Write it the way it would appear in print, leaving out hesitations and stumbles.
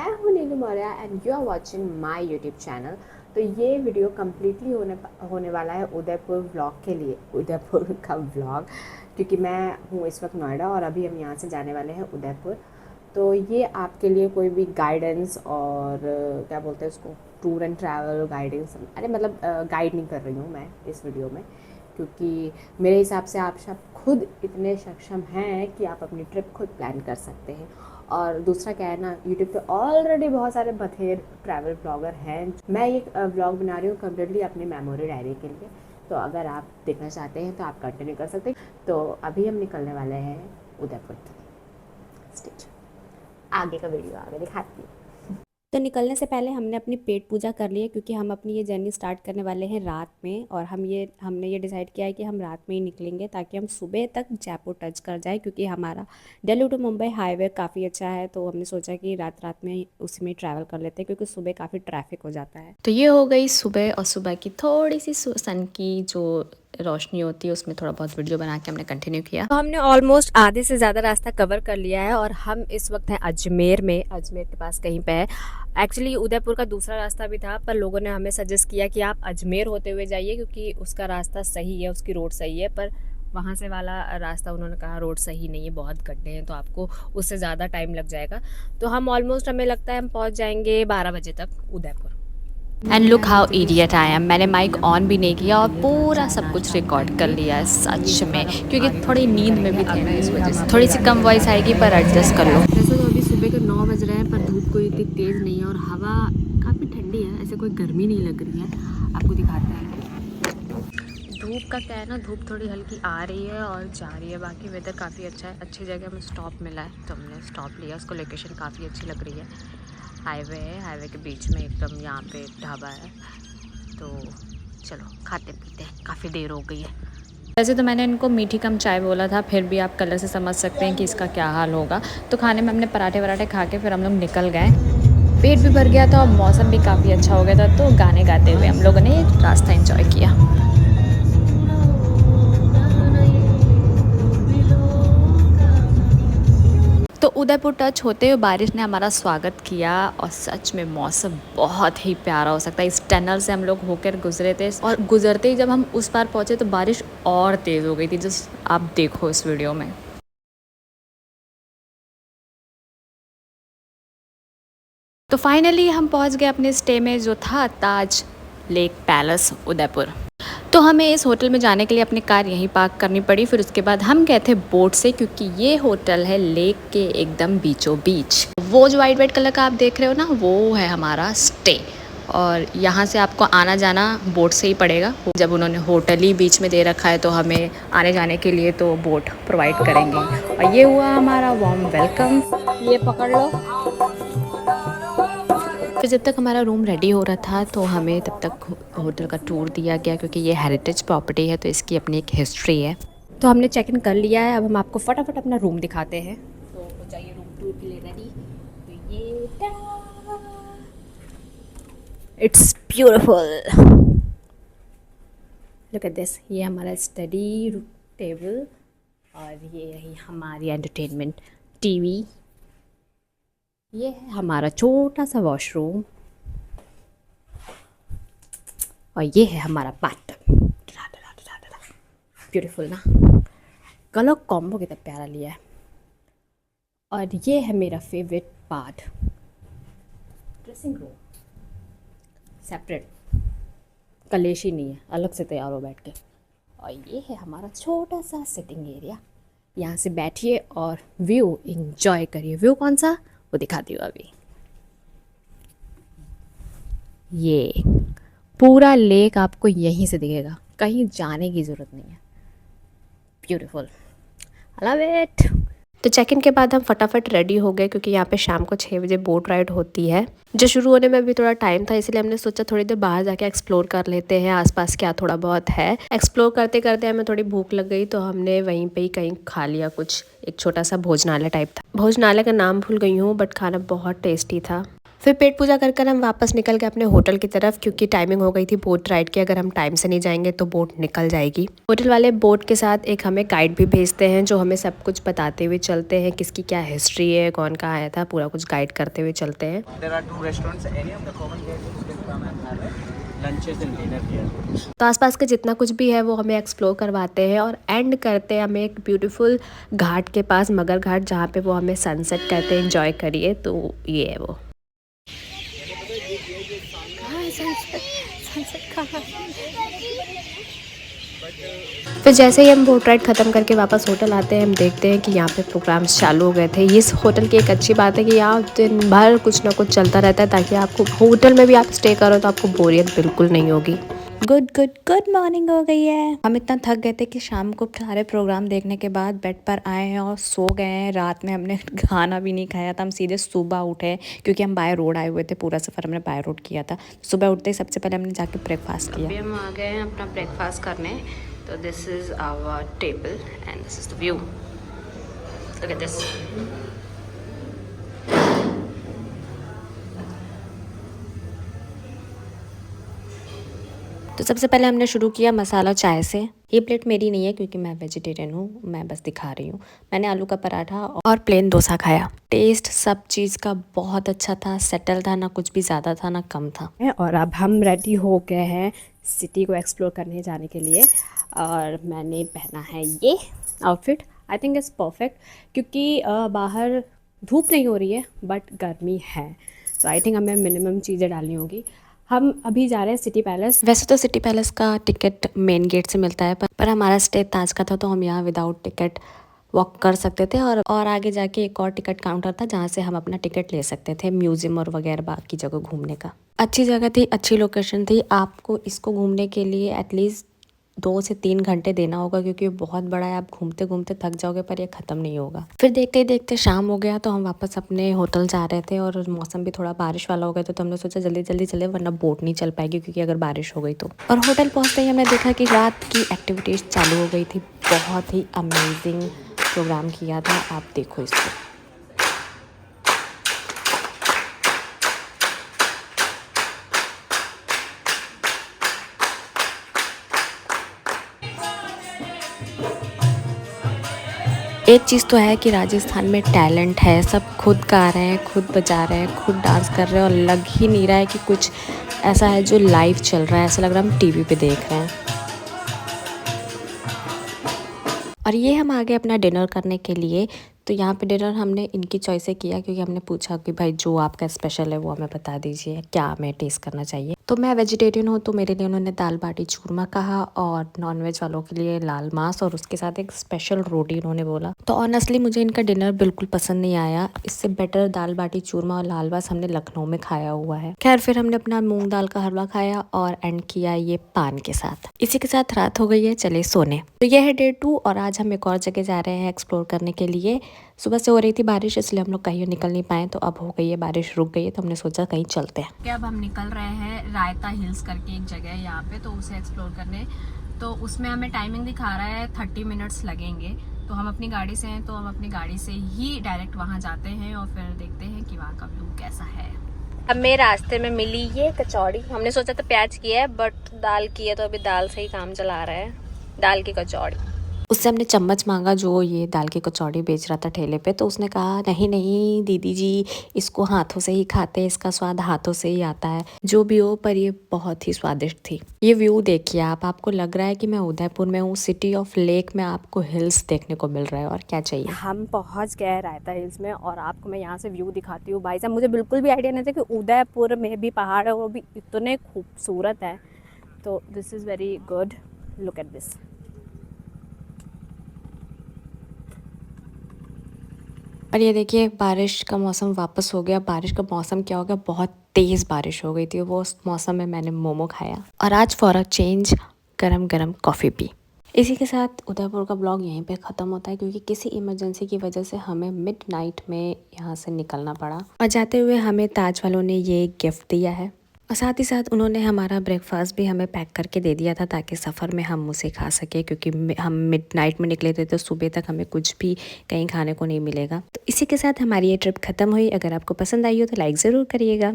मैं हूँ Neelu Maurya and you are watching my YouTube channel. तो ये वीडियो कम्प्लीटली होने वाला है उदयपुर व्लॉग के लिए, उदयपुर का व्लॉग, क्योंकि मैं हूँ इस वक्त नोएडा और अभी हम यहाँ से जाने वाले हैं उदयपुर। तो ये आपके लिए कोई भी गाइडेंस और क्या बोलते हैं उसको, टूर एंड ट्रैवल गाइडेंस, अरे मतलब गाइड नहीं कर रही हूँ मैं इस वीडियो में, क्योंकि मेरे हिसाब से आप सब खुद इतने सक्षम हैं कि आप अपनी ट्रिप खुद प्लान कर सकते हैं। और दूसरा क्या है ना, यूट्यूब पे ऑलरेडी बहुत सारे बथेर ट्रैवल ब्लॉगर हैं। मैं ये ब्लॉग बना रही हूँ कम्प्लीटली अपनी मेमोरी डायरी के लिए, तो अगर आप देखना चाहते हैं तो आप कंटिन्यू कर सकते हैं। तो अभी हम निकलने वाले हैं उदयपुर के स्टेज। आगे का वीडियो आगे दिखाती हूँ। तो निकलने से पहले हमने अपनी पेट पूजा कर ली है, क्योंकि हम अपनी ये जर्नी स्टार्ट करने वाले हैं रात में, और हमने ये डिसाइड किया है कि हम रात में ही निकलेंगे ताकि हम सुबह तक जयपुर टच कर जाए, क्योंकि हमारा दिल्ली टू मुंबई हाईवे काफ़ी अच्छा है। तो हमने सोचा कि रात रात में उसी में ट्रैवल कर लेते हैं, क्योंकि सुबह काफ़ी ट्रैफिक हो जाता है। तो ये हो गई सुबह, और सुबह की थोड़ी सी सन की जो रोशनी होती है उसमें थोड़ा बहुत वीडियो बना के हमने कंटिन्यू किया। तो हमने ऑलमोस्ट आधे से ज़्यादा रास्ता कवर कर लिया है, और हम इस वक्त हैं अजमेर में, अजमेर के पास कहीं पे है। एक्चुअली उदयपुर का दूसरा रास्ता भी था, पर लोगों ने हमें सजेस्ट किया कि आप अजमेर होते हुए जाइए, क्योंकि उसका रास्ता सही है, उसकी रोड सही है। पर वहाँ से वाला रास्ता उन्होंने कहा रोड सही नहीं है, बहुत गड्ढे हैं, तो आपको उससे ज़्यादा टाइम लग जाएगा। तो हम ऑलमोस्ट, हमें लगता है हम पहुँच जाएंगे 12 बजे तक Udaipur. And look how idiot I am, मैंने माइक ऑन भी नहीं किया और पूरा सब कुछ रिकॉर्ड कर लिया है सच में, क्योंकि थोड़ी नींद में भी थे ना, इस वजह से थोड़ी सी कम वॉइस आएगी, पर एडजस्ट कर लो। वैसे तो अभी सुबह के 9 बज रहे हैं, पर धूप कोई इतनी तेज़ नहीं है और हवा काफ़ी ठंडी है, ऐसे कोई गर्मी नहीं लग रही है। आपको दिखाते हैं धूप का क्या है ना, धूप थोड़ी हल्की आ रही है और जा रही है, बाकी वेदर काफ़ी अच्छा है। अच्छी जगह हमें स्टॉप मिला है, तो हमने स्टॉप लिया, उसको लोकेशन काफ़ी अच्छी लग रही है। हाईवे है, हाईवे के बीच में एकदम यहाँ पे ढाबा है। तो चलो खाते पीते हैं, काफ़ी देर हो गई है। वैसे तो मैंने इनको मीठी कम चाय बोला था, फिर भी आप कलर से समझ सकते हैं कि इसका क्या हाल होगा। तो खाने में हमने पराठे वराठे खा के फिर हम लोग निकल गए। पेट भी भर गया था और मौसम भी काफ़ी अच्छा हो गया था, तो गाने गाते हुए हम लोगों ने रास्ता एंजॉय किया। तो उदयपुर टच होते हुए बारिश ने हमारा स्वागत किया, और सच में मौसम बहुत ही प्यारा हो सकता है। इस टनल से हम लोग होकर गुजरे थे, और गुजरते ही जब हम उस पार पहुंचे तो बारिश और तेज़ हो गई थी, जस्ट आप देखो इस वीडियो में। तो फाइनली हम पहुंच गए अपने स्टे में, जो था ताज लेक पैलेस उदयपुर। तो हमें इस होटल में जाने के लिए अपनी कार यहीं पार्क करनी पड़ी। फिर उसके बाद हम गए थे बोट से, क्योंकि ये होटल है लेक के एकदम बीचों बीच। वो जो वाइट वाइट कलर का आप देख रहे हो ना, वो है हमारा स्टे, और यहाँ से आपको आना जाना बोट से ही पड़ेगा। जब उन्होंने होटल ही बीच में दे रखा है, तो हमें आने जाने के लिए तो बोट प्रोवाइड करेंगे। और ये हुआ हमारा वार्म वेलकम, ये पकड़ लो। फिर जब तक हमारा रूम रेडी हो रहा था, तो हमें तब तक होटल का टूर दिया गया, क्योंकि ये हेरिटेज प्रॉपर्टी है, तो इसकी अपनी एक हिस्ट्री है। तो हमने चेक इन कर लिया है, अब हम आपको फटाफट अपना रूम दिखाते हैं। तो हो जाइए रूम टूर के लिए रेडी। तो ये it's beautiful, look at this. ये हमारा स्टडी टेबल, और ये रही हमारी एंटरटेनमेंट टीवी। ये है हमारा छोटा सा वॉशरूम, और ये है हमारा बाथटब। ब्यूटीफुल ना, कलर कॉम्बो कितना प्यारा लिया है। और ये है मेरा favourite part, dressing room. Separate, कलेश ही नहीं है, अलग से तैयार हो बैठ के। और ये है हमारा छोटा सा सिटिंग एरिया, यहाँ से बैठिए और व्यू इंजॉय करिए। व्यू कौन सा, वो दिखाती हूँ अभी। ये पूरा लेक आपको यहीं से दिखेगा, कहीं जाने की ज़रूरत नहीं है। Beautiful, I love it. तो चेक इन के बाद हम फटाफट रेडी हो गए, क्योंकि यहाँ पे शाम को 6 बजे बोट राइड होती है। जो शुरू होने में भी थोड़ा टाइम था, इसलिए हमने सोचा थोड़ी देर बाहर जाके एक्सप्लोर कर लेते हैं आसपास क्या थोड़ा बहुत है। एक्सप्लोर करते करते हमें थोड़ी भूख लग गई, तो हमने वहीं पे ही कहीं खा लिया कुछ, एक छोटा सा भोजनालय टाइप था। भोजनालय का नाम भूल गई हूँ, बट खाना बहुत टेस्टी था। फिर पेट पूजा कर कर हम वापस निकल गए अपने होटल की तरफ, क्योंकि टाइमिंग हो गई थी बोट राइड की। अगर हम टाइम से नहीं जाएंगे तो बोट निकल जाएगी। होटल वाले बोट के साथ एक हमें गाइड भी भेजते हैं, जो हमें सब कुछ बताते हुए चलते हैं, किसकी क्या हिस्ट्री है, कौन कहाँ आया था, पूरा कुछ गाइड करते हुए चलते हैं। तो आसपास के जितना कुछ भी है वो हमें एक्सप्लोर करवाते हैं और एंड करते हैं हमें एक ब्यूटीफुल घाट के पास, मगर घाट, जहाँ पे वो हमें सनसेट कहते हैं, एंजॉय करिए। तो ये है वो। फिर जैसे ही हम बोट राइड ख़त्म करके वापस होटल आते हैं, हम देखते हैं कि यहाँ पे प्रोग्राम्स चालू हो गए थे। इस होटल की एक अच्छी बात है कि यहाँ दिन भर कुछ ना कुछ चलता रहता है, ताकि आपको होटल में भी आप स्टे करो तो आपको बोरियत बिल्कुल नहीं होगी। गुड गुड गुड मॉर्निंग हो गई है। हम इतना थक गए थे कि शाम को सारे प्रोग्राम देखने के बाद बेड पर आए हैं और सो गए हैं। रात में हमने खाना भी नहीं खाया था, हम सीधे सुबह उठे, क्योंकि हम बाय रोड आए हुए थे। पूरा सफ़र हमने बाय रोड किया था। सुबह उठते ही सबसे पहले हमने जाके ब्रेकफास्ट किया। अभी हम आ गए हैं अपना ब्रेकफास्ट करने। तो this is our table and this is the view. Look at this. तो सबसे पहले हमने शुरू किया मसाला चाय से। ये प्लेट मेरी नहीं है क्योंकि मैं वेजिटेरियन हूँ, मैं बस दिखा रही हूँ। मैंने आलू का पराठा और प्लेन डोसा खाया। टेस्ट सब चीज़ का बहुत अच्छा था, सेटल था, ना कुछ भी ज़्यादा था ना कम था। और अब हम रेडी हो गए हैं सिटी को एक्सप्लोर करने जाने के लिए। और मैंने पहना है ये outfit. I think it's perfect, क्योंकि बाहर धूप नहीं हो रही है बट गर्मी है। तो आई थिंक हमें मिनिमम चीज़ें डालनी होगी। हम अभी जा रहे हैं सिटी पैलेस। वैसे तो सिटी पैलेस का टिकट मेन गेट से मिलता है, पर हमारा स्टे ताज का था, तो हम यहाँ विदाउट टिकट वॉक कर सकते थे। और आगे जाके एक और टिकट काउंटर था, जहाँ से हम अपना टिकट ले सकते थे म्यूजियम और वगैरह बाकी जगह घूमने का। अच्छी जगह थी, अच्छी लोकेशन थी। आपको इसको घूमने के लिए एटलीस्ट 2 से 3 घंटे देना होगा, क्योंकि बहुत बड़ा है। आप घूमते घूमते थक जाओगे, पर ये ख़त्म नहीं होगा। फिर देखते ही देखते शाम हो गया, तो हम वापस अपने होटल जा रहे थे और मौसम भी थोड़ा बारिश वाला हो गया, तो हमने सोचा जल्दी जल्दी चले, वरना बोट नहीं चल पाएगी, क्योंकि अगर बारिश हो गई तो। और होटल पहुँचते ही हमने देखा कि रात की एक्टिविटीज़ चालू हो गई थी। बहुत ही अमेजिंग प्रोग्राम किया था, आप देखो इसको। एक चीज़ तो है कि राजस्थान में टैलेंट है, सब खुद गा रहे हैं, खुद बजा रहे हैं, खुद डांस कर रहे हैं, और लग ही नहीं रहा है कि कुछ ऐसा है जो लाइव चल रहा है। ऐसा लग रहा है हम टीवी पे देख रहे हैं। और ये हम आ गए अपना डिनर करने के लिए। तो यहाँ पे डिनर हमने इनकी चॉइस से किया, क्योंकि हमने पूछा कि भाई जो आपका स्पेशल है वो हमें बता दीजिए, क्या हमें टेस्ट करना चाहिए। तो मैं वेजिटेरियन हूँ, तो मेरे लिए उन्होंने दाल बाटी चूरमा कहा, और नॉनवेज वालों के लिए लाल मांस, और उसके साथ एक स्पेशल रोटी उन्होंने बोला। तो ऑनेस्टली मुझे इनका डिनर बिल्कुल पसंद नहीं आया। इससे बेटर दाल बाटी चूरमा और लाल मांस हमने लखनऊ में खाया हुआ है। खैर, फिर हमने अपना मूंग दाल का हलवा खाया और एंड किया ये पान के साथ। इसी के साथ रात हो गई है, चले सोने। तो यह है डे 2, और आज हम एक और जगह जा रहे हैं एक्सप्लोर करने के लिए। सुबह से हो रही थी बारिश, इसलिए हम लोग कहीं निकल नहीं पाए। तो अब हो गई है बारिश, रुक गई है, तो हमने सोचा कहीं चलते हैं। अब हम निकल रहे हैं रायता हिल्स करके एक जगह है यहाँ पे, तो उसे एक्सप्लोर करने। तो उसमें हमें टाइमिंग दिखा रहा है 30 मिनट्स लगेंगे। तो हम अपनी गाड़ी से हैं, तो हम अपनी गाड़ी से ही डायरेक्ट वहाँ जाते हैं और फिर देखते हैं कि वहाँ का व्यू कैसा है। हमें रास्ते में मिली ये कचौड़ी। हमने सोचा था प्याज की है, बट दाल की है, तो अभी दाल से ही काम चला रहा है। दाल की कचौड़ी। उससे हमने चम्मच मांगा, जो ये दाल की कचौड़ी बेच रहा था ठेले पे। तो उसने कहा नहीं नहीं दीदी जी, इसको हाथों से ही खाते हैं, इसका स्वाद हाथों से ही आता है। जो भी हो, पर ये बहुत ही स्वादिष्ट थी। ये व्यू देखिए आप, आपको लग रहा है कि मैं उदयपुर में हूँ, सिटी ऑफ लेक में आपको हिल्स देखने को मिल रहा है, और क्या चाहिए। हम पहुँच गए रायता हिल्स में, और आपको मैं यहाँ से व्यू दिखाती हूँ। भाई साहब, मुझे बिल्कुल भी आइडिया नहीं था कि उदयपुर में भी पहाड़ है, वो भी इतने खूबसूरत है। तो this is very good, look at this. और ये देखिए, बारिश का मौसम वापस हो गया। बारिश का मौसम क्या हो गया, बहुत तेज़ बारिश हो गई थी। वो उस मौसम में मैंने मोमो खाया, और आज फॉर अ चेंज गरम गरम कॉफ़ी पी। इसी के साथ उदयपुर का ब्लॉग यहीं पे ख़त्म होता है, क्योंकि किसी इमरजेंसी की वजह से हमें मिडनाइट में यहाँ से निकलना पड़ा। और जाते हुए हमें ताज वालों ने ये गिफ्ट दिया है। और साथ ही साथ उन्होंने हमारा ब्रेकफास्ट भी हमें पैक करके दे दिया था ताकि सफ़र में हम उसे खा सकें, क्योंकि हम मिडनाइट में निकले थे तो सुबह तक हमें कुछ भी कहीं खाने को नहीं मिलेगा। तो इसी के साथ हमारी ये ट्रिप ख़त्म हुई। अगर आपको पसंद आई हो तो लाइक ज़रूर करिएगा।